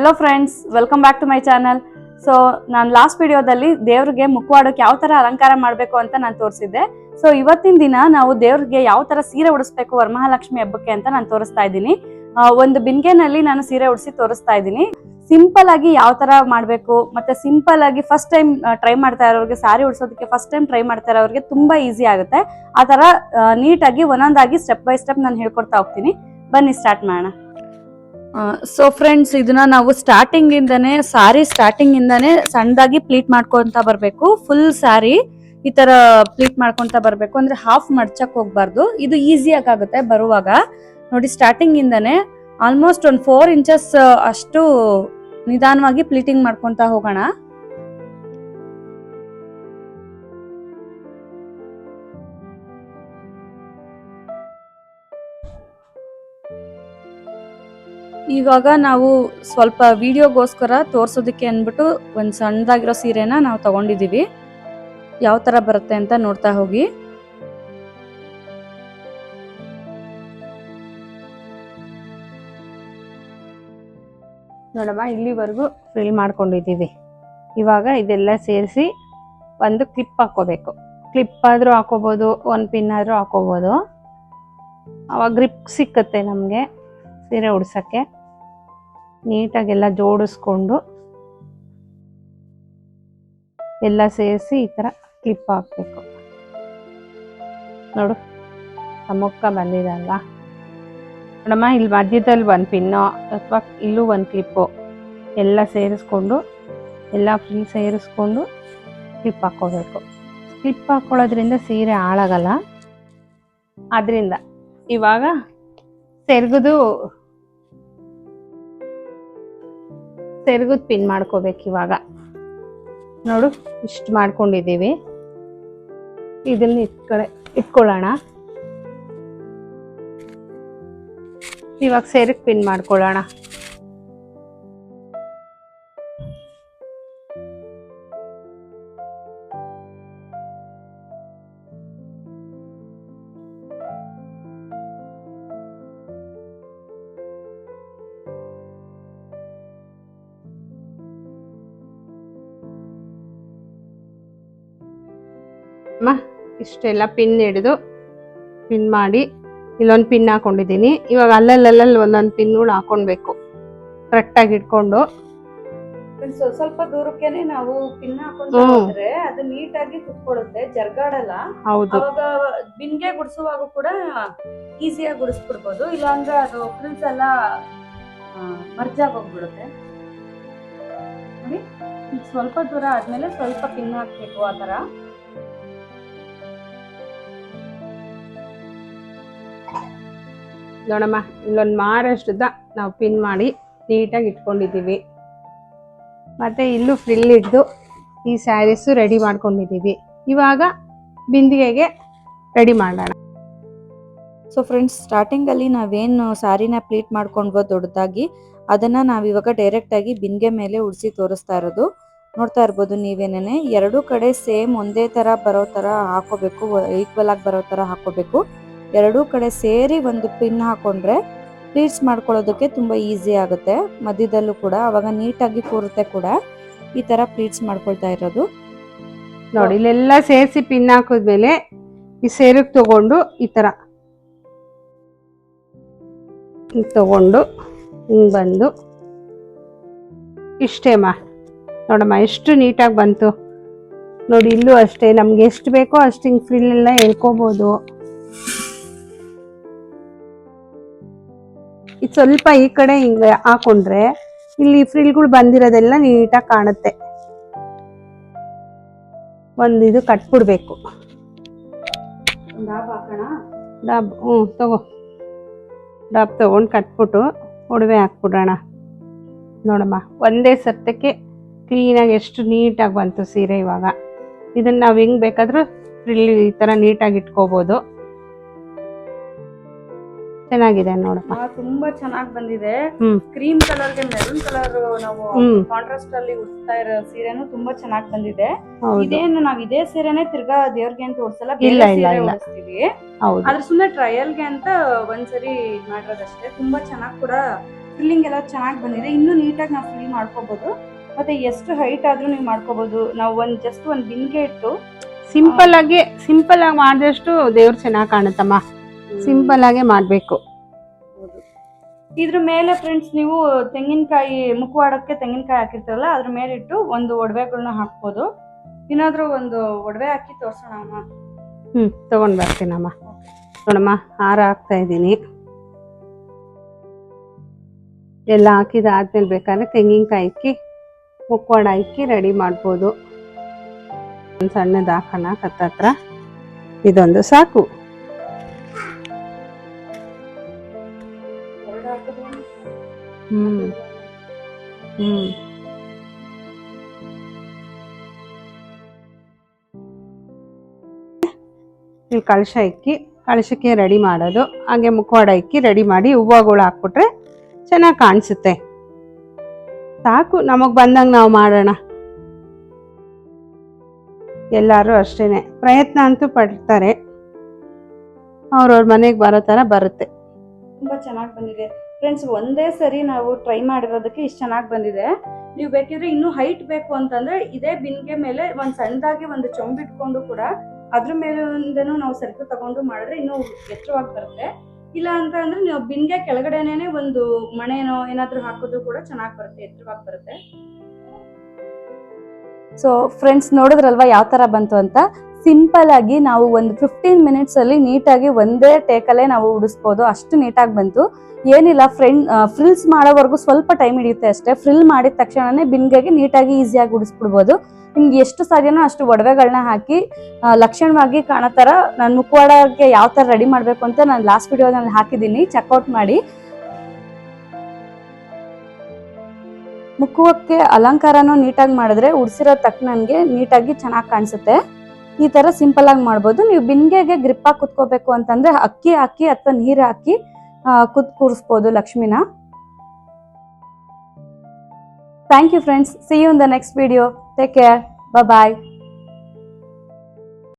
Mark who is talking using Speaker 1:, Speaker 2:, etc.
Speaker 1: Hello friends, welcome back to my channel. So ನಾನು last ವಿಡಿಯೋದಲ್ಲಿ ದೇವ್ರಿಗೆ ಮುಖವಾಡಕ್ಕೆ ಯಾವ ತರ ಅಲಂಕಾರ ಮಾಡಬೇಕು ಅಂತ ನಾನು ತೋರಿಸಿದ್ದೆ. ಸೊ ಇವತ್ತಿನ ದಿನ ನಾವು ದೇವ್ರಿಗೆ ಯಾವ ತರ ಸೀರೆ ಉಡಿಸ್ಬೇಕು ವರಮಹಾಲಕ್ಷ್ಮಿ ಹಬ್ಬಕ್ಕೆ ಅಂತ ನಾನು ತೋರಿಸ್ತಾ ಇದ್ದೀನಿ. ಒಂದು ಬಿನ್ಗೆನಲ್ಲಿ ನಾನು ಸೀರೆ ಉಡಿಸಿ ತೋರಿಸ್ತಾ ಇದ್ದೀನಿ. ಸಿಂಪಲ್ ಆಗಿ ಯಾವ ತರ ಮಾಡಬೇಕು, ಮತ್ತೆ ಸಿಂಪಲ್ ಆಗಿ ಫಸ್ಟ್ ಟೈಮ್ ಟ್ರೈ ಮಾಡ್ತಾ ಇರೋರಿಗೆ, ಸಾರಿ ಉಡ್ಸೋದಕ್ಕೆ ಫಸ್ಟ್ ಟೈಮ್ ಟ್ರೈ ಮಾಡ್ತಾ ಇರೋರಿಗೆ ತುಂಬಾ ಈಸಿ ಆಗುತ್ತೆ. ಆ ತರ ನೀಟಾಗಿ ಒಂದೊಂದಾಗಿ ಸ್ಟೆಪ್ ಬೈ ಸ್ಟೆಪ್ ನಾನು ಹೇಳ್ಕೊಡ್ತಾ ಹೋಗ್ತೀನಿ. ಬನ್ನಿ ಸ್ಟಾರ್ಟ್ ಮಾಡೋಣ. ಸೊ ಫ್ರೆಂಡ್ಸ್, ಇದನ್ನ ನಾವು ಸ್ಟಾರ್ಟಿಂಗ್ ಇಂದಾನೆ ಸಣ್ಣದಾಗಿ ಪ್ಲೀಟ್ ಮಾಡ್ಕೊಂತ ಬರ್ಬೇಕು. ಫುಲ್ ಸ್ಯಾರಿ ಈ ತರ ಪ್ಲೀಟ್ ಮಾಡ್ಕೊಂತ ಬರ್ಬೇಕು, ಅಂದ್ರೆ ಹಾಫ್ ಮಡ್ಚಕ್ ಹೋಗ್ಬಾರ್ದು. ಇದು ಈಸಿಯಾಗಿ ಆಗುತ್ತೆ ಬರುವಾಗ. ನೋಡಿ, ಸ್ಟಾರ್ಟಿಂಗ್ ಇಂದಾನೆ ಆಲ್ಮೋಸ್ಟ್ ಒಂದು 4 ಇಂಚಸ್ ಅಷ್ಟು ನಿಧಾನವಾಗಿ ಪ್ಲೀಟಿಂಗ್ ಮಾಡ್ಕೊಂತ ಹೋಗೋಣ. ಇವಾಗ ನಾವು ಸ್ವಲ್ಪ ವಿಡಿಯೋಗೋಸ್ಕರ ತೋರ್ಸೋದಕ್ಕೆ ಅಂದ್ಬಿಟ್ಟು ಒಂದು ಸಣ್ಣದಾಗಿರೋ ಸೀರೆನ ನಾವು ತಗೊಂಡಿದೀವಿ. ಯಾವ ತರ ಬರುತ್ತೆ ಅಂತ ನೋಡ್ತಾ ಹೋಗಿ. ನೋಡಮ್ಮ, ಇಲ್ಲಿವರೆಗೂ ಫ್ರಿಲ್ ಮಾಡ್ಕೊಂಡಿದ್ದೀವಿ. ಇವಾಗ ಇದೆಲ್ಲ ಸೇರಿಸಿ ಒಂದು ಕ್ಲಿಪ್ ಹಾಕೋಬೇಕು. ಕ್ಲಿಪ್ ಆದ್ರೂ ಹಾಕೋಬಹುದು, ಒಂದು ಪಿನ್ ಆದ್ರೂ ಹಾಕೋಬಹುದು. ಅವಾಗ ಗ್ರಿಪ್ ಸಿಕ್ಕತ್ತೆ ನಮಗೆ ಸೀರೆ ಉಡ್ಸಕ್ಕೆ. ನೀಟಾಗೆಲ್ಲ ಜೋಡಿಸ್ಕೊಂಡು ಎಲ್ಲ ಸೇರಿಸಿ ಈ ತರ ಕ್ಲಿಪ್ ಹಾಕ್ಬೇಕು. ನೋಡು, ಸಮಕ್ಕ ಬಂದಿದೆ ಅಲ್ವಾ. ನೋಡಮ್ಮ, ಇಲ್ಲಿ ಮಧ್ಯದಲ್ಲಿ ಒಂದು ಪಿನ್ನು ಅಥವಾ ಇಲ್ಲೂ ಒಂದು ಕ್ಲಿಪ್ಪು ಎಲ್ಲ ಸೇರಿಸ್ಕೊಂಡು, ಎಲ್ಲ ಫ್ರಿಲ್ ಸೇರಿಸ್ಕೊಂಡು ಕ್ಲಿಪ್ ಹಾಕೋಬೇಕು. ಕ್ಲಿಪ್ ಹಾಕೊಳ್ಳೋದ್ರಿಂದ ಸೀರೆ ಹಾಳಾಗಲ್ಲ. ಅದರಿಂದ ಇವಾಗ ಸೆರಗುದು ಪಿನ್ ಮಾಡ್ಕೋಬೇಕು. ಇವಾಗ ನೋಡು, ಇಷ್ಟು ಮಾಡ್ಕೊಂಡಿದ್ದೀವಿ. ಇದನ್ನ ಇಟ್ಕೊಳ್ಳೋಣ. ಇವಾಗ ಸೆರಗ್ ಪಿನ್ ಮಾಡ್ಕೊಳ್ಳೋಣ. ಇಷ್ಟೆಲ್ಲ ಪಿನ್ ಹಿಡಿದು ಪಿನ್ ಮಾಡಿ ಇಲ್ಲೊಂದು ಪಿನ್ ಹಾಕೊಂಡಿದ್ದೀನಿ. ಇವಾಗ ಅಲ್ಲಲ್ಲಿ ಒಂದೊಂದು ಪಿನ್ಗಳು ಹಾಕೊಳ್ಬೇಕು, ಕರೆಕ್ಟಾಗಿ ಇಟ್ಕೊಂಡು. ಸ್ವಲ್ಪ ದೂರಕ್ಕೇನೆ ನಾವು ಪಿನ್ ಹಾಕೊಂಡು ಹೋದ್ರೆ ಅದು ನೀಟಾಗಿ ಕುತ್ಕೊಳ್ಳುತ್ತೆ, ಜರ್ಗಾಡಲ್ಲ. ಹೌದು. ಅವಾಗ ಬಿನ್ಗೆ ಗುಡಿಸುವಾಗ ಕೂಡ ಈಸಿಯಾಗಿ ಗುಡಿಸ್ಬಿಡ್ಬೋದು. ಇಲ್ಲಾಂದ್ರೆ ಅದು ಫ್ರಿಲ್ಸ್ ಎಲ್ಲ ಮರ್ಜಾಗಿ ಹೋಗ್ಬಿಡುತ್ತೆ. ನೋಡಿ, ಸ್ವಲ್ಪ ದೂರ ಆದ್ಮೇಲೆ ಸ್ವಲ್ಪ ಪಿನ್ ಹಾಕ್ಬೇಕು. ಆ ತರ ನೋಡಮ್ಮ, ಇಲ್ಲೊಂದು ಮಾರಷ್ಟುದ್ದ ನಾವು ಪಿನ್ ಮಾಡಿ ನೀಟಾಗಿ ಇಟ್ಕೊಂಡಿದ್ದೀವಿ. ಮತ್ತೆ ಇಲ್ಲೂ ಫ್ರಿಲ್ ಹಿಡ್ದು ಈ ಸ್ಯಾರೀಸು ರೆಡಿ ಮಾಡ್ಕೊಂಡಿದ್ದೀವಿ. ಇವಾಗ ಬಿಂದಿಗೆಗೆ ರೆಡಿ ಮಾಡೋಣ. ಸೊ ಫ್ರೆಂಡ್ಸ್, ಸ್ಟಾರ್ಟಿಂಗಲ್ಲಿ ನಾವೇನು ಸ್ಯಾರಿನ ಪ್ಲೀಟ್ ಮಾಡ್ಕೊಂಡ್ವೋ ದೊಡ್ಡದಾಗಿ, ಅದನ್ನು ನಾವಿವಾಗ ಡೈರೆಕ್ಟಾಗಿ ಬಿಂದಿಗೆ ಮೇಲೆ ಉಡಿಸಿ ತೋರಿಸ್ತಾ ಇರೋದು. ನೋಡ್ತಾ ಇರ್ಬೋದು ನೀವೇನೇ. ಎರಡೂ ಕಡೆ ಸೇಮ್ ಒಂದೇ ಥರ ಬರೋ ಥರ ಹಾಕೋಬೇಕು, ಈಕ್ವಲ್ ಆಗಿ ಬರೋ ಥರ ಹಾಕೋಬೇಕು. ಎರಡೂ ಕಡೆ ಸೇರಿ ಒಂದು ಪಿನ್ ಹಾಕೊಂಡ್ರೆ ಪ್ಲೀಟ್ಸ್ ಮಾಡ್ಕೊಳ್ಳೋದಕ್ಕೆ ತುಂಬ ಈಸಿ ಆಗುತ್ತೆ. ಮಧ್ಯದಲ್ಲೂ ಕೂಡ ಅವಾಗ ನೀಟಾಗಿ ಕೂರುತ್ತೆ ಕೂಡ. ಈ ಥರ ಪ್ಲೀಟ್ಸ್ ಮಾಡ್ಕೊಳ್ತಾ ಇರೋದು ನೋಡಿ. ಇಲ್ಲೆಲ್ಲ ಸೇರಿಸಿ ಪಿನ್ ಹಾಕಿದ್ಮೇಲೆ ಈ ಸೆರಗ್ ತಗೊಂಡು ಈ ಥರ ತಗೊಂಡು ಹಿಂಗೆ ಬಂದು ಇಷ್ಟೇಮ್ಮ. ನೋಡಮ್ಮ, ಎಷ್ಟು ನೀಟಾಗಿ ಬಂತು ನೋಡಿ. ಇಲ್ಲೂ ಅಷ್ಟೇ, ನಮ್ಗೆ ಎಷ್ಟು ಬೇಕೋ ಅಷ್ಟು ಹಿಂಗೆ ಫ್ರಿಲ್ ಎಲ್ಲ ಎಳ್ಕೋಬೋದು. ಇದು ಸ್ವಲ್ಪ ಈ ಕಡೆ ಹಿಂಗೆ ಹಾಕೊಂಡ್ರೆ ಇಲ್ಲಿ ಫ್ರಿಲ್ಗಳು ಬಂದಿರೋದೆಲ್ಲ ನೀಟಾಗಿ ಕಾಣುತ್ತೆ. ಒಂದು ಇದು ಕಟ್ಬಿಡ್ಬೇಕು. ಡಾಬ್ ಡಾಬ್ ತಗೊಂಡು ಕಟ್ಬಿಟ್ಟು ಒಡವೆ ಹಾಕ್ಬಿಡೋಣ. ನೋಡಮ್ಮ, ಒಂದೇ ಸತ್ತಕ್ಕೆ ಕ್ಲೀನಾಗಿ ಎಷ್ಟು ನೀಟಾಗಿ ಬಂತು ಸೀರೆ. ಇವಾಗ ಇದನ್ನ ನಾವು ಹೆಂಗ್ ಬೇಕಾದ್ರೂ ಫ್ರಿಲ್ ಈ ತರ ನೀಟಾಗಿ ಇಟ್ಕೋಬಹುದು. ಚೆನ್ನಾಗಿದೆ ನೋಡಪ್ಪ, ತುಂಬಾ ಚೆನ್ನಾಗಿ ಬಂದಿದೆ. ಕ್ರೀಮ್ ಕಲರ್ಗೆ ಮೆರೂನ್ ಕಲರ್ ನಾವು ಕಾಂಟ್ರಾಸ್ಟ್ ಅಲ್ಲಿ ಉಡ್ಸ್ತಾ ಇರೋ ಸೀರೆನೂ ತುಂಬಾ ಚೆನ್ನಾಗಿ ಬಂದಿದೆ. ಇದೇನು ನಾವ್ ಇದೇ ಸೀರೆನೆ ತಿರ್ಗಾ ದೇವ್ರಿಗೆ ಅಂತ ಉಡ್ಸಲ್ಲ, ಬೇರೆ ಸೀರೆ ಉಡಿಸ್ತೀವಿ. ಆದ್ರೆ ಸುಮ್ಮನೆ ಟ್ರಯಲ್ಗೆ ಅಂತ ಒಂದ್ಸರಿ ಮಾಡಿರೋದಷ್ಟೇ. ತುಂಬಾ ಚೆನ್ನಾಗಿ ಕೂಡ ಫಿಲ್ಲಿಂಗ್ ಎಲ್ಲ ಚೆನ್ನಾಗಿ ಬಂದಿದೆ. ಇನ್ನೂ ನೀಟಾಗಿ ನಾವು ಫಿಲ್ ಮಾಡ್ಕೋಬಹುದು. ಮತ್ತೆ ಎಷ್ಟು ಹೈಟ್ ಆದ್ರೂ ನೀವು ಮಾಡ್ಕೋಬಹುದು. ನಾವು ಜಸ್ಟ್ ಒಂದು ಬಿನ್ಗೆ ಇಟ್ಟು
Speaker 2: ಸಿಂಪಲ್ ಆಗಿ ಮಾಡಿದಷ್ಟು ದೇವ್ರು ಚೆನ್ನಾಗಿ ಕಾಣುತ್ತಮ್ಮ. ಸಿಂಪಲ್ ಆಗಿ ಮಾಡ್ಬೇಕು.
Speaker 1: ಇದ್ರ ಮೇಲೆ ಫ್ರೆಂಡ್ಸ್ ನೀವು ತೆಂಗಿನಕಾಯಿ ಮುಖವಾಡಕ್ಕೆ ತೆಂಗಿನಕಾಯಿ ಹಾಕಿರ್ತಾರಲ್ಲ ಅದ್ರ ಮೇಲೆ ಇಟ್ಟು ಒಂದು ಒಡವೆಗಳನ್ನ ಹಾಕ್ಬೋದು. ಏನಾದ್ರೂ ಒಂದು ಒಡವೆ ಹಾಕಿ ತೋರ್ಸೋಣ ಅಮ್ಮ.
Speaker 2: ತಗೊಂಡ್ ಬರ್ತೀನಮ್ಮ. ನೋಡಮ್ಮ, ಹಾರ ಹಾಕ್ತಾ ಇದ್ದೀನಿ. ಎಲ್ಲ ಹಾಕಿದಾದ್ಮೇಲೆ ಬೇಕಾದ್ರೆ ತೆಂಗಿನಕಾಯಿ ಇಕ್ಕಿ ಮುಖವಾಡ ಇಕ್ಕಿ ರೆಡಿ ಮಾಡ್ಬೋದು. ಒಂದು ಸಣ್ಣದು ಹಾಕೋಣ ಕತ್ತತ್ರ. ಇದೊಂದು ಸಾಕು. ಇಲ್ಲಿ ಕಳಶ ಇಕ್ಕಿ ಕಳಶಕ್ಕೆ ರೆಡಿ ಮಾಡೋದು. ಹಾಗೆ ಮುಖವಾಡ ಇಕ್ಕಿ ರೆಡಿ ಮಾಡಿ ಹೂವುಗಳು ಹಾಕ್ಬಿಟ್ರೆ ಚೆನ್ನಾಗಿ ಕಾಣಿಸುತ್ತೆ. ಸಾಕು, ನಮಗ್ ಬಂದಂಗೆ ನಾವು ಮಾಡೋಣ. ಎಲ್ಲರೂ ಅಷ್ಟೇನೆ, ಪ್ರಯತ್ನ ಅಂತೂ ಪಡ್ತಾರೆ. ಅವ್ರವ್ರ ಮನೆಗೆ ಬರೋ ತರ ಬರುತ್ತೆ.
Speaker 1: ತುಂಬಾ ಚೆನ್ನಾಗಿ ಬಂದಿದೆ ಫ್ರೆಂಡ್ಸ್. ಒಂದೇ ಸರಿ ನಾವು ಟ್ರೈ ಮಾಡಿರೋದಕ್ಕೆ ಇಷ್ಟು ಚೆನ್ನಾಗಿ ಬಂದಿದೆ. ನೀವು ಬೇಕಿದ್ರೆ ಇನ್ನೂ ಹೈಟ್ ಬೇಕು ಅಂತಂದ್ರೆ ಇದೇ ಬಿನ್ಗೆ ಮೇಲೆ ಒಂದು ಸಣ್ಣದಾಗಿ ಒಂದು ಚೊಂಬಿಟ್ಕೊಂಡು ಕೂಡ ಅದ್ರ ಮೇಲಿಂದನೂ ನಾವು ಸೆರಕು ತಗೊಂಡು ಮಾಡಿದ್ರೆ ಇನ್ನೂ ಎತ್ತರವಾಗಿ ಬರುತ್ತೆ. ಇಲ್ಲ ಅಂತ ಅಂದ್ರೆ ನೀವು ಬಿನ್ಗೆ ಕೆಳಗಡೆನೆ ಒಂದು ಮಣೆನೋ ಏನಾದ್ರೂ ಹಾಕೋದು ಕೂಡ ಚೆನ್ನಾಗಿ ಬರುತ್ತೆ, ಎತ್ತರವಾಗಿ ಬರುತ್ತೆ. ಸೊ ಫ್ರೆಂಡ್ಸ್, ನೋಡಿದ್ರಲ್ವಾ ಯಾವ ತರ ಬಂತು ಅಂತ. ಸಿಂಪಲ್ ಆಗಿ ನಾವು ಒಂದು 15 ಮಿನಿಟ್ಸ್ ಅಲ್ಲಿ ನೀಟಾಗಿ ಒಂದೇ ಟೇಕಲ್ಲೇ ನಾವು ಉಡಿಸ್ಬೋದು. ಅಷ್ಟು ನೀಟಾಗಿ ಬಂತು. ಏನಿಲ್ಲ ಫ್ರಿಲ್ಸ್ ಮಾಡೋವರೆಗೂ ಸ್ವಲ್ಪ ಟೈಮ್ ಹಿಡಿಯುತ್ತೆ ಅಷ್ಟೇ. ಫ್ರಿಲ್ ಮಾಡಿದ ತಕ್ಷಣನೇ ಬಿನ್ಗೆ ನೀಟಾಗಿ ಈಸಿಯಾಗಿ ಉಡಿಸ್ಬಿಡ್ಬೋದು. ನಿಮ್ಗೆ ಎಷ್ಟು ಸಾಧ್ಯನೋ ಅಷ್ಟು ಒಡವೆಗಳನ್ನ ಹಾಕಿ ಲಕ್ಷಣವಾಗಿ ಕಾಣೋ ತರ ನಾನು ಮುಖವಾಡಕ್ಕೆ ಯಾವ ತರ ರೆಡಿ ಮಾಡ್ಬೇಕು ಅಂತ ನಾನು ಲಾಸ್ಟ್ ವಿಡಿಯೋದಲ್ಲಿ ಹಾಕಿದ್ದೀನಿ, ಚೆಕ್ಔಟ್ ಮಾಡಿ. ಮುಖಕ್ಕೆ ಅಲಂಕಾರನೂ ನೀಟಾಗಿ ಮಾಡಿದ್ರೆ ಉಡ್ಸಿರೋ ತಕ್ಕನಂಗೆ ನೀಟಾಗಿ ಚೆನ್ನಾಗಿ ಕಾಣಿಸುತ್ತೆ. ಈ ತರ ಸಿಂಪಲ್ ಆಗಿ ಮಾಡ್ಬೋದು. ನೀವು ಬಿನ್ಗೆಗೆ ಗ್ರಿಪ್ ಆಗಿ ಕುತ್ಕೋಬೇಕು ಅಂತಂದ್ರೆ ಅಕ್ಕಿ ಹಾಕಿ ಅಥವಾ ನೀರು ಹಾಕಿ ಕೂರಿಸ್ಬೋದು ಲಕ್ಷ್ಮಿನ. Thank you friends. See you in the next video. Take care. Bye.